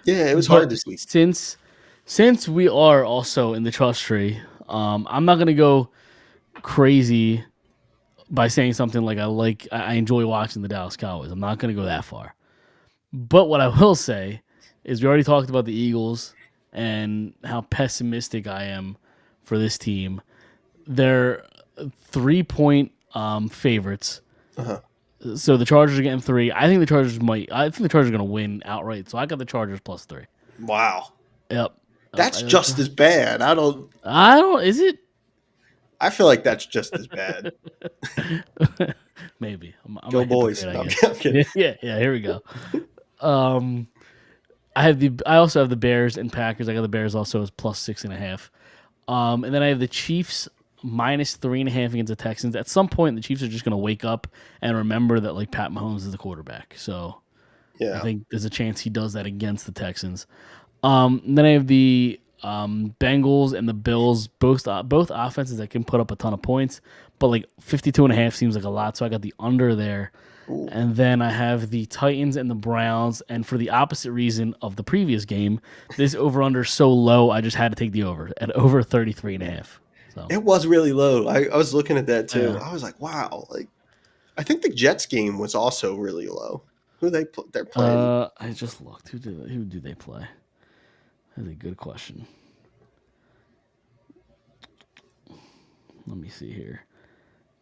Yeah, it was But hard this week. since we are also in the trust tree, I'm not gonna go crazy by saying something like I enjoy watching the Dallas Cowboys. I'm not gonna go that far. But what I will say is we already talked about the Eagles and how pessimistic I am for this team. They're 3-point favorites. Uh-huh. So the Chargers are getting 3. I think the Chargers are going to win outright. So I got the Chargers +3. Wow. Yep. That's just as bad. I don't. Is it? I feel like that's just as bad. Maybe. I'm Go a boys. hypocrite, No, I I'm guess. kidding. Yeah. Here we go. I also have the Bears and Packers. I got the Bears also as +6.5. And then I have the Chiefs -3.5 against the Texans. At some point, the Chiefs are just going to wake up and remember that like Pat Mahomes is the quarterback. So I Yeah. think there's a chance he does that against the Texans. And then I have the Bengals and the Bills, both offenses that can put up a ton of points, but like 52.5 seems like a lot. So I got the under there. Ooh. And then I have the Titans and the Browns. And for the opposite reason of the previous game, this over-under is so low, I just had to take the over at over 33.5. So It was really low. I was looking at that too. Yeah. I was like, wow. Like, I think the Jets game was also really low. Who they're playing? I just looked. Who do they play? That's a good question. Let me see here.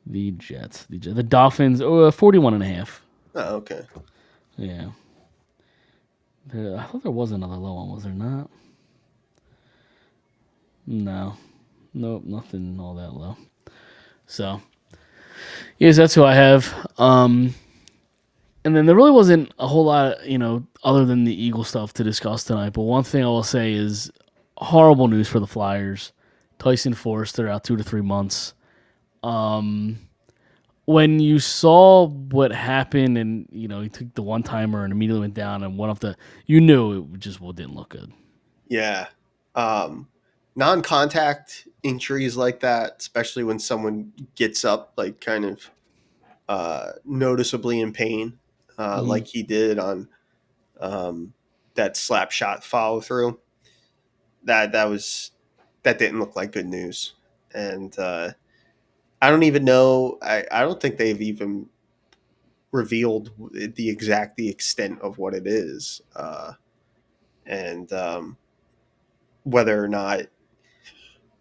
The Jets. The Dolphins, 41.5. Oh, okay. Yeah. I thought there was another low one, was there not? No. Nope, nothing all that low. So, yes, that's who I have. And then there really wasn't a whole lot, other than the Eagle stuff to discuss tonight. But one thing I will say is horrible news for the Flyers. Tyson Forster out 2 to 3 months. When you saw what happened and, he took the one-timer and immediately went down and went off you knew it just didn't look good. Yeah. Non-contact injuries like that, especially when someone gets up like kind of noticeably in pain, like he did on that slap shot follow through. That didn't look like good news. And I don't even know. I don't think they've even revealed the extent of what it is, and whether or not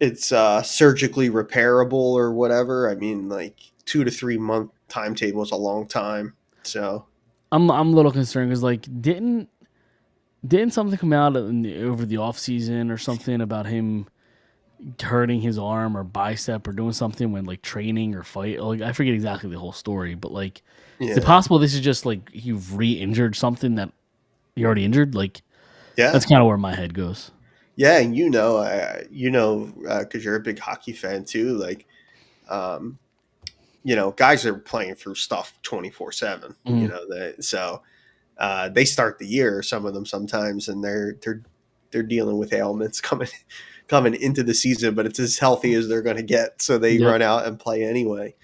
it's surgically repairable or whatever. I mean, like 2 to 3 month timetable is a long time. So I'm a little concerned because didn't something come out over the off season or something about him hurting his arm or bicep or doing something when training or fight? I forget exactly the whole story, but is it possible this is just you've re-injured something that you already injured? Yeah, that's kind of where my head goes. Yeah, and because you're a big hockey fan too. Guys are playing through stuff 24/7. They start the year, some of them sometimes, and they're dealing with ailments coming into the season, but it's as healthy as they're going to get, so they run out and play anyway.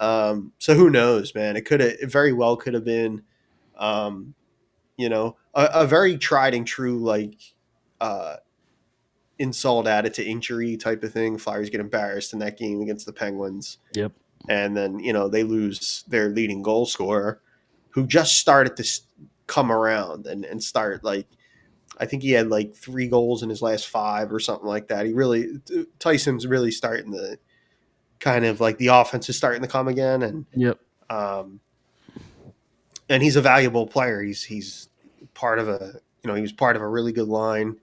So who knows, man? It very well could have been, a very tried and true insult added to injury type of thing. Flyers get embarrassed in that game against the Penguins. Yep. And then, they lose their leading goal scorer who just started to come around and start I think he had 3 goals in his last 5 or something like that. Tyson's really starting to kind of the offense is starting to come again. And, and he's a valuable player. He's part of he was part of a really good line.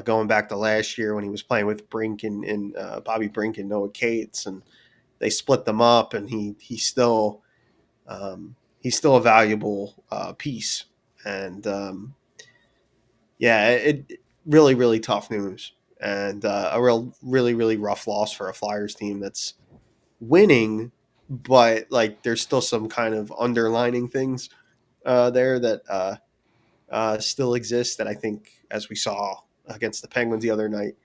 Going back to last year when he was playing with Brink and Bobby Brink and Noah Cates, and they split them up, and he's still a valuable piece. And it really, really tough news, and a really, really rough loss for a Flyers team that's winning, but there's still some kind of underlining things there that still exist that I think, as we saw against the Penguins the other night,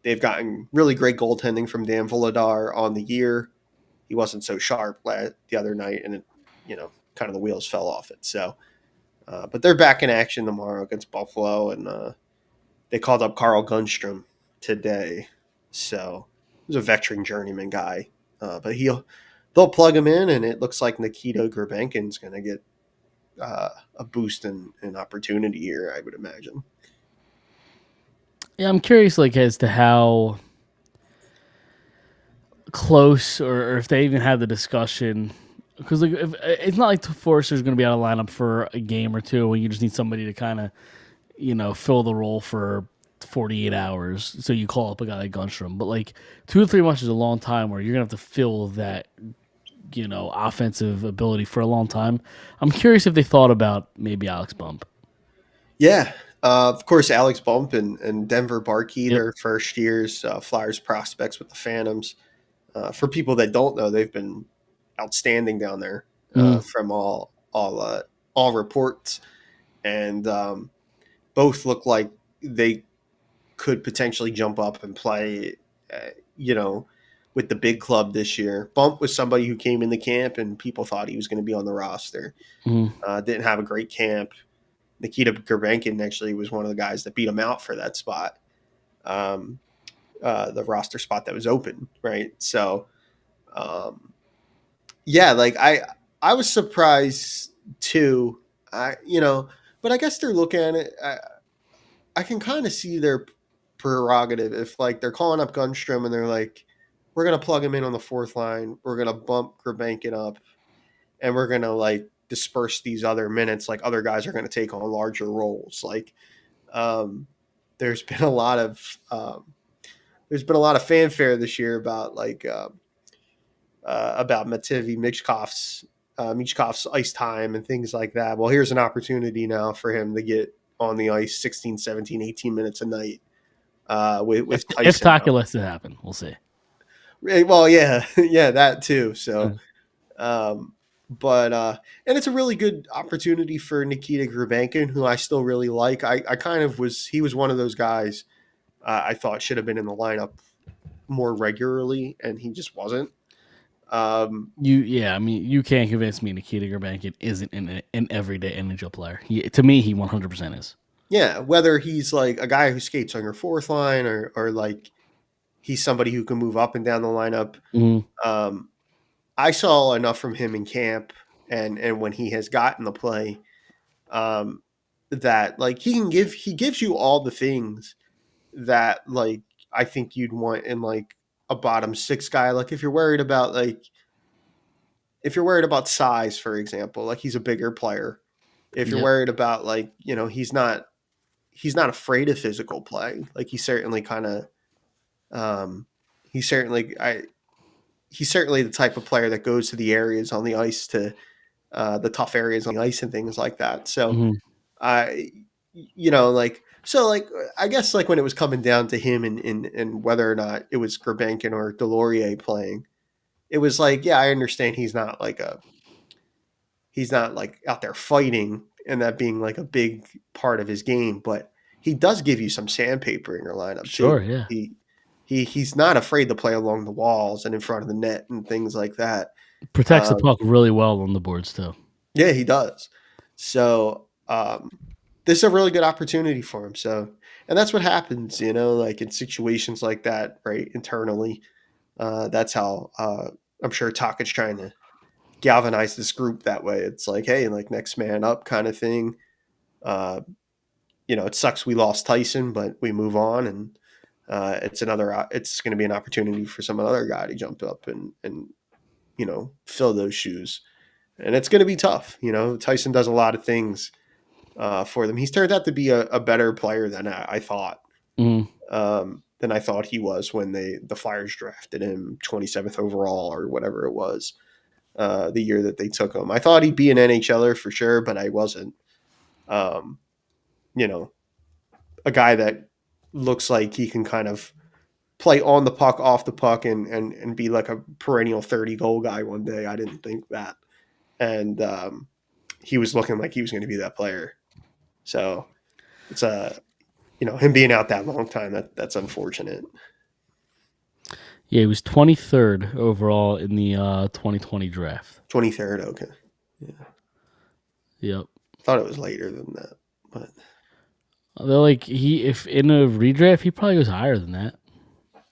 they've gotten really great goaltending from Dan Voladar on the year. He wasn't so sharp the other night, and kind of the wheels fell off it. So, but they're back in action tomorrow against Buffalo, and they called up Carl Gunstrom today. So he's a veteran journeyman guy, but they'll plug him in, and it looks like Nikita Grabenkin's going to get a boost in opportunity here, I would imagine. Yeah, I'm curious, like, as to how close, or if they even had the discussion, because like it's not like Forrester's going to be out of lineup for a game or two when you just need somebody to kind of fill the role for 48 hours. So you call up a guy like Gunstrom, but like 2 or 3 months is a long time where you're gonna have to fill that offensive ability for a long time. I'm curious if they thought about maybe Alex Bump. Yeah. Of course, Alex Bump and Denver Barkey, Yep. their first years, Flyers prospects with the Phantoms. For people that don't know, they've been outstanding down there Mm, from all reports, and both look like they could potentially jump up and play, uh, you know, with the big club this year. Bump was somebody who came in the camp and people thought he was going to be on the roster. mm, Didn't have a great camp. Nikita Gurbankin actually was one of the guys that beat him out for that spot, um, the roster spot that was open, right? So, um, yeah, like I was surprised too. But I guess they're looking at it. I can kind of see their prerogative if like they're calling up Gunstrom and they're like, we're gonna plug him in on the fourth line, we're gonna bump Gurbankin up, and we're gonna like disperse these other minutes. Like other guys are gonna take on larger roles. Like um, there's been a lot of fanfare this year about about Michkov's ice time and things like that. Well, here's an opportunity now for him to get on the ice 16, 17, 18 minutes a night with if Tyson Taki out. lets it happen, we'll see. Well, yeah, yeah, that too. Uh, So, um, but and it's a really good opportunity for Nikita Grubankin, who I still really like. I kind of was he was one of those guys I thought should have been in the lineup more regularly, and he just wasn't. Um, I mean, you can't convince me Nikita Gurbankin isn't an everyday NHL player. To me, he 100% is. yeah, whether he's like a guy who skates on your fourth line or like he's somebody who can move up and down the lineup. Mm, Um, I saw enough from him in camp and when he has gotten the play, um, that like he gives you all the things that like I think you'd want in like a bottom six guy. Like if you're worried about size, for example, like he's a bigger player. If you're yep. worried about like, he's not afraid of physical play. Like he certainly kind of um he's certainly I he's certainly the type of player that goes to the areas on the ice to the tough areas on the ice and things like that. So Mm-hmm. I, like I guess like when it was coming down to him and whether or not it was Gurbankin or Delorier playing, it was like, yeah, I understand he's not like out there fighting and that being like a big part of his game, but he does give you some sandpaper in your lineup too. Sure, yeah. He's not afraid to play along the walls and in front of the net and things like that. Protects the Um, puck really well on the boards too. Yeah, he does. So this is a really good opportunity for him. So, and that's what happens, like in situations like that, right? Internally, that's how I'm sure Takich trying to galvanize this group that way. It's like, hey, like next man up kind of thing. Uh, it sucks we lost Tyson, but we move on, and it's going to be an opportunity for some other guy to jump up and fill those shoes, and it's going to be tough. Tyson does a lot of things for them. He's turned out to be a better player than I thought. Mm, Than I thought he was when the Flyers drafted him 27th overall or whatever it was, the year that they took him. I thought he'd be an NHLer for sure, but I wasn't. Um, you know, a guy that looks like he can kind of play on the puck, off the puck, and be like a perennial 30 goal guy one day. I didn't think that, and he was looking like he was going to be that player. So it's him being out that long time, that's unfortunate. yeah, he was 23rd overall in the 2020 draft. 23rd, okay. Yeah. Yep. Thought it was later than that, but They're like if in a redraft, he probably goes higher than that.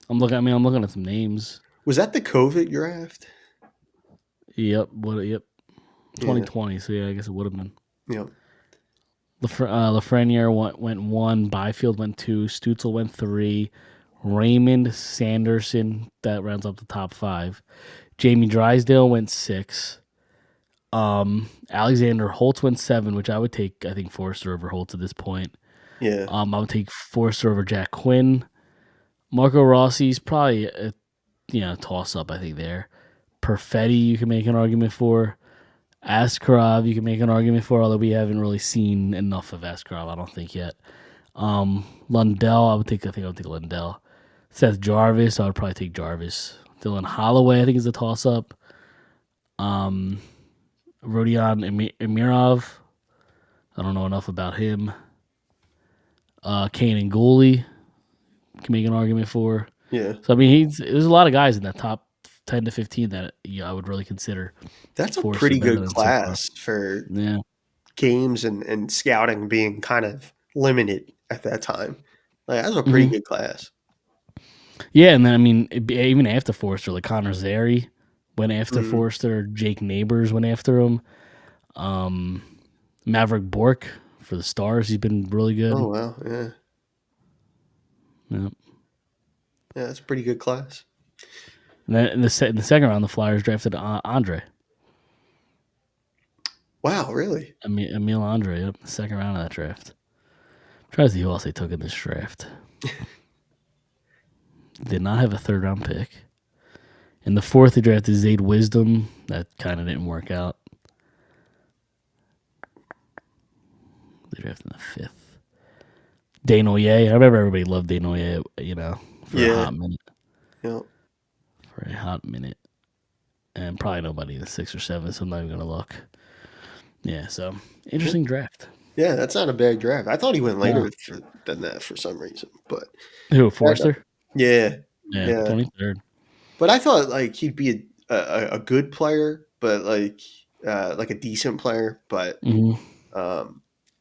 I'm looking at some names. was that the COVID draft? Yep. Yep. Yeah, 2020. So yeah, I guess it would have been. yeah. Lafreniere went 1, Byfield went 2, Stutzel went 3, Raymond Sanderson, that rounds up the top 5. Jamie Drysdale went 6. Alexander Holtz went 7, which I would take, I think, Forster over Holtz at this point. Yeah. I would take Forster over Jack Quinn. Marco Rossi's probably a toss up, I think, there. Perfetti, you can make an argument for. Askarov, you can make an argument for, although we haven't really seen enough of Askarov, I don't think, yet. Lundell, I think I would take Lundell. Seth Jarvis, I would probably take Jarvis. Dylan Holloway, I think, is a toss up. Rodion Emirov, I don't know enough about him. Kane and Gooley, can make an argument for. Yeah. So I mean, there's a lot of guys in that top 10 to 15 that I would really consider. That's a pretty good class for games and scouting being kind of limited at that time. Like, that's a pretty good class. Yeah, and then I mean, even after Forster, like Connor Zary went after Forster, Jake Neighbors went after him. Maverick Bork for the Stars, he's been really good. Oh wow, yeah. Yep. Yeah, that's a pretty good class. And then in the second round, the Flyers drafted Andre. Wow, really? Emil Andre, yep, the second round of that draft. Try to see who else they took in this draft. Did not have a third round pick. In the fourth, they drafted Zade Wisdom. That kind of didn't work out. They drafted in the fifth. Desnoyers. I remember everybody loved Desnoyers, for a hot minute. Yep. For a hot minute. And probably nobody in the 6th or 7th, so I'm not even going to look. Yeah, so interesting draft. Yeah, that's not a bad draft. I thought he went later than that for some reason. But who, Forster? Yeah. 23rd. But I thought like he'd be a good player, but like a decent player. But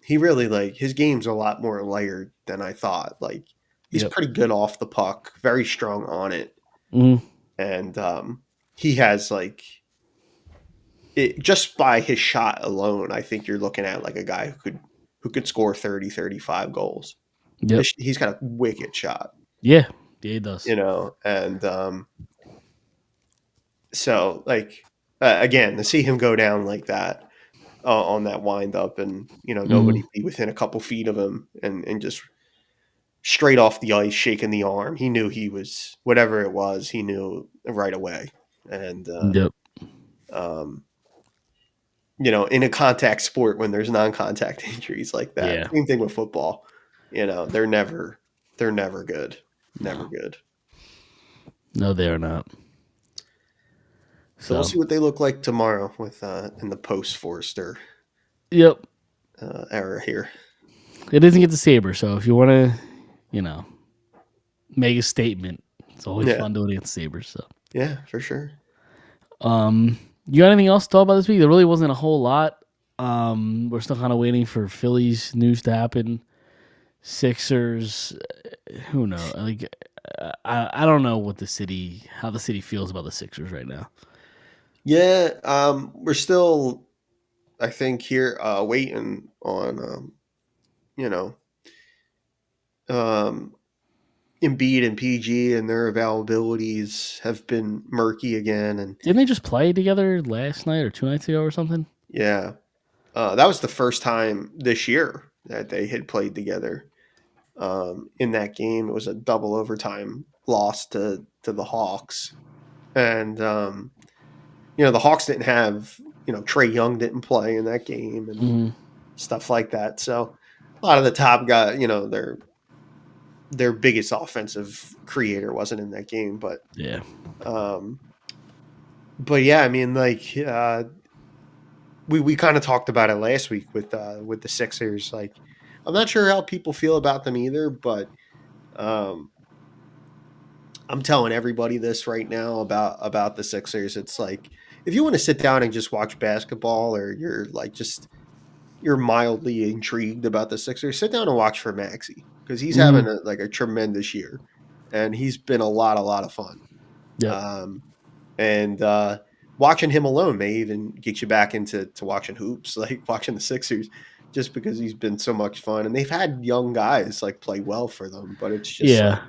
he really his game's a lot more layered than I thought. Like he's pretty good off the puck, very strong on it, and he has it just by his shot alone. I think you're looking at like a guy who could score 30, 35 goals. Yep. He's got a wicked shot. Yeah, he does. And so again, to see him go down like that on that wind up and nobody be within a couple feet of him and just straight off the ice shaking the arm, he knew he was whatever it was, he knew right away. And in a contact sport when there's non-contact injuries like that, same thing with football, they're never good. Never good. No, they are not. So we'll see what they look like tomorrow with in the post Forster. Yep. Era here. It doesn't get the Sabre, so if you want to, make a statement, it's always fun doing it against Sabres. So yeah, for sure. You got anything else to talk about this week? There really wasn't a whole lot. We're still kind of waiting for Phillies news to happen. Sixers, who knows? I don't know how the city feels about the Sixers right now. Yeah, we're still, I think, here waiting on, Embiid and PG and their availabilities have been murky again. And didn't they just play together last night or 2 nights ago or something? Yeah, that was the first time this year that they had played together. In that game, it was a double overtime loss to the Hawks, and the Hawks didn't have Trae Young didn't play in that game and stuff like that. So a lot of the top guys, their biggest offensive creator wasn't in that game, but yeah. But yeah, I mean, we kind of talked about it last week with the Sixers. Like, I'm not sure how people feel about them either, but I'm telling everybody this right now about the Sixers. It's like, if you want to sit down and just watch basketball, or you're mildly intrigued about the Sixers, sit down and watch for Maxey, because he's having a tremendous year, and he's been a lot of fun. Yeah. And watching him alone may even get you back into watching hoops, like watching the Sixers, just because he's been so much fun, and they've had young guys like play well for them, but it's just like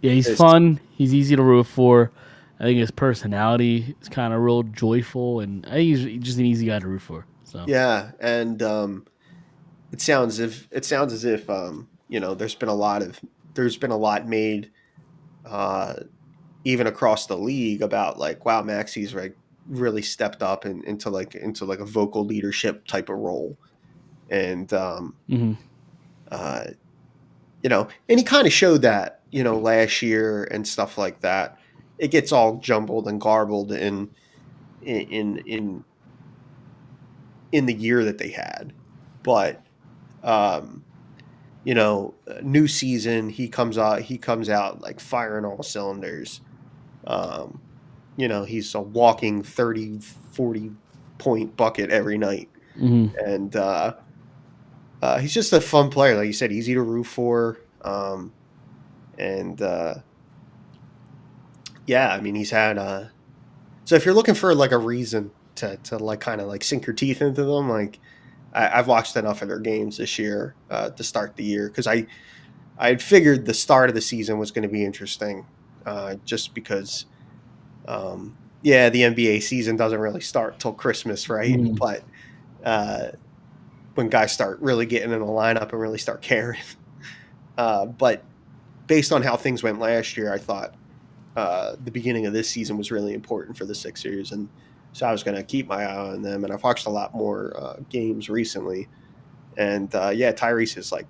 yeah, he's this. fun. He's easy to root for. I think his personality is kind of real joyful, and I think he's just an easy guy to root for. So Yeah, and it sounds as if there's been a lot made uh, even across the league about like, wow, Maxi's like really stepped up into like a vocal leadership type of role, and mhm. uh, and he kind of showed that last year and stuff like that. It gets all jumbled and garbled in in in the year that they had, but um, new season, he comes out like firing all cylinders. Um, he's a walking 30, 40 point bucket every night. Mhm. And he's just a fun player. Like you said, easy to root for. And yeah, I mean, he's had. So if you're looking for like a reason to like kind of like sink your teeth into them, like I've watched enough of their games this year to start the year because I had figured the start of the season was going to be interesting, just because, yeah, the NBA season doesn't really start till Christmas, right? Mhm. But uh, when guys start really getting in the lineup and really start caring, but based on how things went last year, I thought the beginning of this season was really important for the Sixers, and so I was going to keep my eye on them. And I've watched a lot more games recently, and yeah, Tyrese is like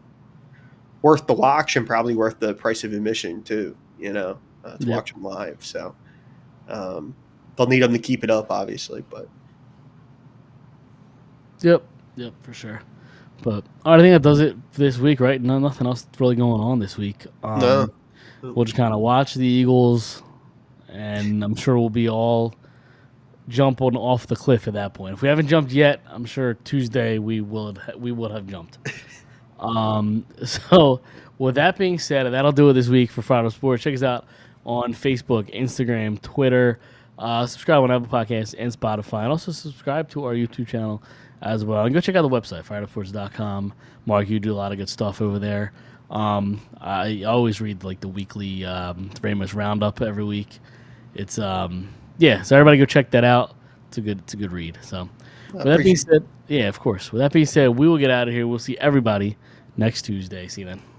worth the watch and probably worth the price of admission too. To Yep. watch them live. So um, they'll need them to keep it up, obviously. But Yep. Yep. For sure. But all right, I think that does it for this week, right? Nothing else really going on this week. no, We'll just kind of watch the Eagles, and I'm sure we'll be all jumping off the cliff at that point. If we haven't jumped yet, I'm sure Tuesday we would have jumped. So with that being said, that'll do it this week for Friday Sports. Check us out on Facebook, Instagram, Twitter. Subscribe on Apple Podcasts and Spotify, and also subscribe to our YouTube channel as well. And go check out the website, firedesports.com. Mark, you do a lot of good stuff over there. I always read like the weekly Ramos roundup every week. It's yeah, so everybody go check that out. It's a good read. So with that being said, yeah, of course. With that being said, we will get out of here. We'll see everybody next Tuesday. See you then.